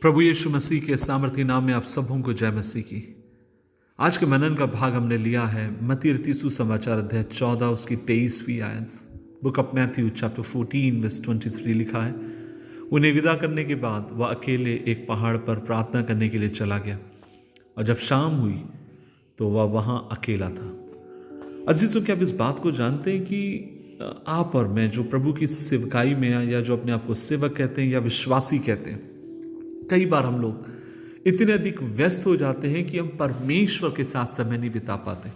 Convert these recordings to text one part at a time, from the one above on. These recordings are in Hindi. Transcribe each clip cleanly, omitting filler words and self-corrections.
प्रभु यीशु मसीह के सामर्थी नाम में आप सबों को जय मसीह की। आज के मनन का भाग हमने लिया है मत्ती रचित सुसमाचार अध्याय 14 उसकी 23वीं आयत। Book of Matthew chapter 14 verse 23 लिखा है, उन्हें विदा करने के बाद वह अकेले एक पहाड़ पर प्रार्थना करने के लिए चला गया और जब शाम हुई तो वह वहां अकेला था। अजीजों, क्या आप इस बात को जानते हैं कि आप और मैं जो प्रभु की सेवकाई में हैं या जो अपने आप को सेवक कहते हैं या विश्वासी कहते हैं, कई बार हम लोग इतने अधिक व्यस्त हो जाते हैं कि हम परमेश्वर के साथ समय नहीं बिता पाते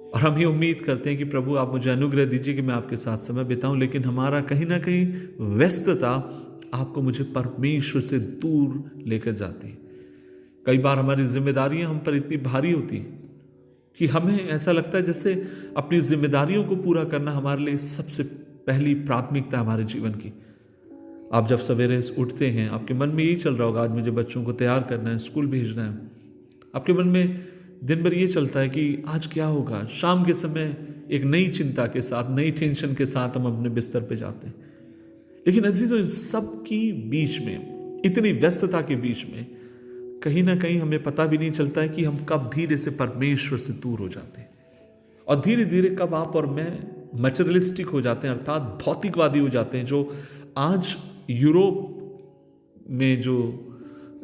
और हम ये उम्मीद करते हैं कि प्रभु आप मुझे अनुग्रह दीजिए कि मैं आपके साथ समय बिताऊं, लेकिन हमारा कहीं ना कहीं व्यस्तता आपको मुझे परमेश्वर से दूर लेकर जाती है। कई बार हमारी जिम्मेदारियां हम पर इतनी भारी होती कि हमें ऐसा लगता है जैसे अपनी जिम्मेदारियों को पूरा करना हमारे लिए सबसे पहली प्राथमिकता है हमारे जीवन की। आप जब सवेरे उठते हैं, आपके मन में यही चल रहा होगा, आज मुझे बच्चों को तैयार करना है, स्कूल भेजना है। आपके मन में दिन भर ये चलता है कि आज क्या होगा। शाम के समय एक नई चिंता के साथ, नई टेंशन के साथ हम अपने बिस्तर पे जाते हैं। लेकिन अजीजों, इन सब की बीच में, इतनी व्यस्तता के बीच में कहीं ना कहीं हमें पता भी नहीं चलता है कि हम कब धीरे से परमेश्वर से दूर हो जाते हैं और धीरे धीरे कब आप और मैं मटेरियलिस्टिक हो जाते हैं, अर्थात भौतिकवादी हो जाते हैं, जो आज यूरोप में जो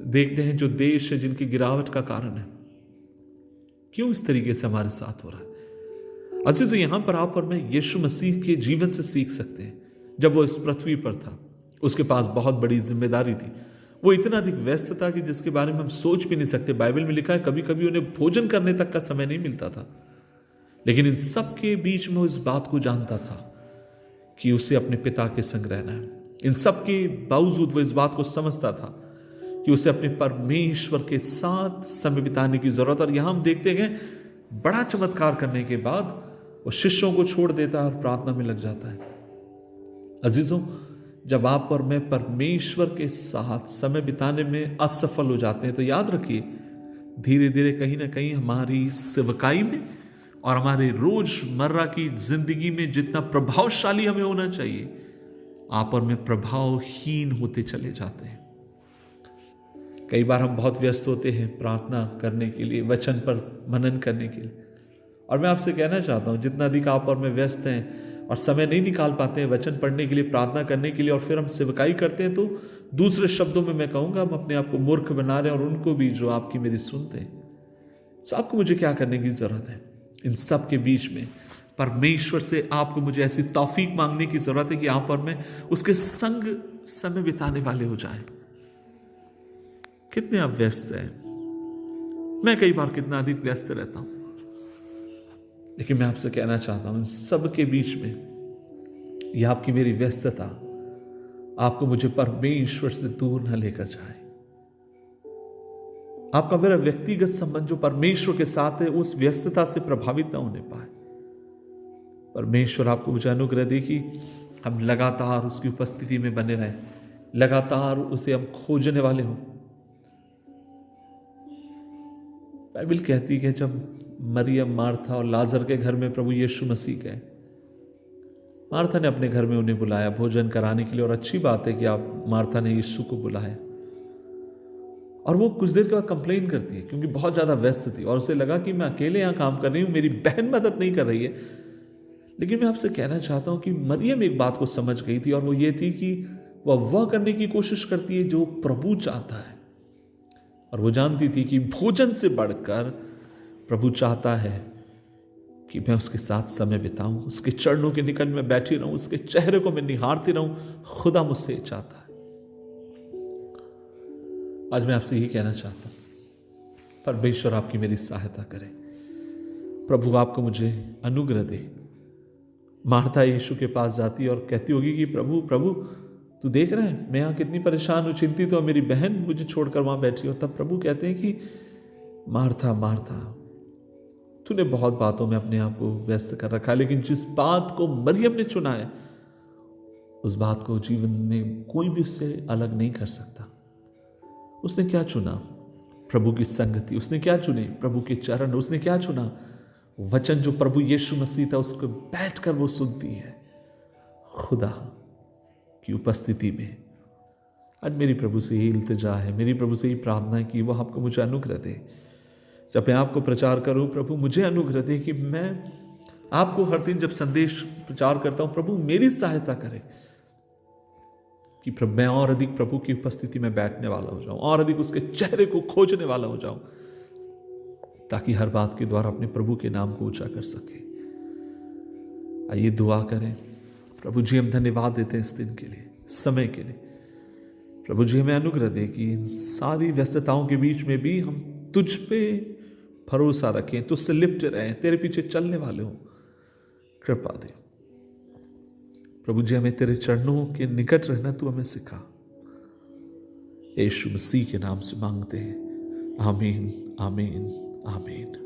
देखते हैं, जो देश है जिनकी गिरावट का कारण है। क्यों इस तरीके से हमारे साथ हो रहा है? अजीजों, तो यहां पर आप और मैं यीशु मसीह के जीवन से सीख सकते हैं। जब वो इस पृथ्वी पर था, उसके पास बहुत बड़ी जिम्मेदारी थी। वो इतना अधिक व्यस्त था कि जिसके बारे में हम सोच भी नहीं सकते। बाइबल में लिखा है कभी कभी उन्हें भोजन करने तक का समय नहीं मिलता था, लेकिन इन सब के बीच में वो इस बात को जानता था कि उसे अपने पिता के संग रहना है। इन सब के बावजूद वो इस बात को समझता था कि उसे अपने परमेश्वर के साथ समय बिताने की जरूरत। और यहां हम देखते हैं बड़ा चमत्कार करने के बाद वो शिष्यों को छोड़ देता है और प्रार्थना में लग जाता है। अजीजों, जब आप और मैं परमेश्वर के साथ समय बिताने में असफल हो जाते हैं तो याद रखिए, धीरे धीरे कहीं ना कहीं हमारी सेवकाई में और हमारे रोजमर्रा की जिंदगी में जितना प्रभावशाली हमें होना चाहिए, आप और मैं प्रभावहीन होते चले जाते हैं। कई बार हम बहुत व्यस्त होते हैं प्रार्थना करने के लिए, वचन पर मनन करने के लिए, और मैं आपसे कहना चाहता हूं, जितना अधिक आप और मैं व्यस्त हैं और समय नहीं निकाल पाते हैं वचन पढ़ने के लिए, प्रार्थना करने के लिए, और फिर हम सेवकाई करते हैं, तो दूसरे शब्दों में मैं कहूंगा हम अपने आप को मूर्ख बना रहे हैं, और उनको भी जो आपकी मेरी सुनते हैं। तो आपको मुझे क्या करने की जरूरत है? इन सब के बीच में परमेश्वर से आपको मुझे ऐसी तौफीक मांगने की जरूरत है कि आप और मैं उसके संग समय बिताने वाले हो जाएं। कितने आप व्यस्त हैं? मैं कई बार कितना अधिक व्यस्त रहता हूं, लेकिन मैं आपसे कहना चाहता हूं, इन सब के बीच में यह आपकी मेरी व्यस्तता आपको मुझे परमेश्वर से दूर न लेकर जाए। आपका मेरा व्यक्तिगत संबंध जो परमेश्वर के साथ है, उस व्यस्तता से प्रभावित न होने पाए। परमेश्वर आपको मुझे अनुग्रह दे कि हम लगातार उसकी उपस्थिति में बने रहें, लगातार उसे हम खोजने वाले हों। बाइबल कहती है जब मरियम, मार्था और लाजर के घर में प्रभु यीशु मसीह गए, मार्था ने अपने घर में उन्हें बुलाया भोजन कराने के लिए, और अच्छी बात है कि आप मार्था ने यीशु को बुलाया। और वो कुछ देर के बाद कंप्लेन करती है क्योंकि बहुत ज्यादा व्यस्त थी और उसे लगा कि मैं अकेले यहां काम कर रही हूं, मेरी बहन मदद नहीं कर रही है। लेकिन मैं आपसे कहना चाहता हूं कि मरियम एक बात को समझ गई थी, और वो ये थी कि वह करने की कोशिश करती है जो प्रभु चाहता है, और वो जानती थी कि भोजन से बढ़कर प्रभु चाहता है कि मैं उसके साथ समय बिताऊं, उसके चरणों के निकट में बैठी रहूं, उसके चेहरे को मैं निहारती रहूं। खुदा मुझसे चाहता है। आज मैं आपसे यही कहना चाहता हूं, परमेश्वर आपकी मेरी सहायता करे। प्रभु आपको मुझे अनुग्रह दे। मार्था यीशु के पास जाती और कहती होगी कि प्रभु प्रभु तू देख रहा है मैं यहाँ कितनी परेशान हूँ, चिंतित हूँ, मेरी बहन मुझे छोड़कर वहां बैठी हो। तब प्रभु कहते हैं कि मार्था मार्था, तूने बहुत बातों में अपने आप को व्यस्त कर रखा है, लेकिन जिस बात को मरियम ने चुना है, उस बात को जीवन में कोई भी उससे अलग नहीं कर सकता। उसने क्या चुना? प्रभु की संगति। उसने क्या चुने? प्रभु के चरण। उसने क्या चुना? वचन जो प्रभु यीशु मसीह था, उसको बैठकर वो सुनती है खुदा की उपस्थिति में। आज मेरी प्रभु से ही इल्तिजा है, मेरी प्रभु से ही प्रार्थना है कि वो आपको मुझे अनुग्रह दे। जब मैं आपको प्रचार करूं, प्रभु मुझे अनुग्रह दे कि मैं आपको हर दिन जब संदेश प्रचार करता हूं, प्रभु मेरी सहायता करे कि प्रभु मैं और अधिक प्रभु की उपस्थिति में बैठने वाला हो जाऊं, और अधिक उसके चेहरे को खोजने वाला हो जाऊं, ताकि हर बात के द्वारा अपने प्रभु के नाम को ऊंचा कर सके। आइए दुआ करें। प्रभु जी हम धन्यवाद देते हैं इस दिन के लिए, समय के लिए। प्रभु जी हमें अनुग्रह दे कि इन सारी व्यस्तताओं के बीच में भी हम तुझ पे भरोसा रखें, तुझसे लिपटे रहें, तेरे पीछे चलने वाले हों। कृपा दे प्रभु जी, हमें तेरे चरणों के निकट रहना तू हमें सिखा। यीशु मसीह के नाम से मांगते हैं, आमीन आमीन आमीन।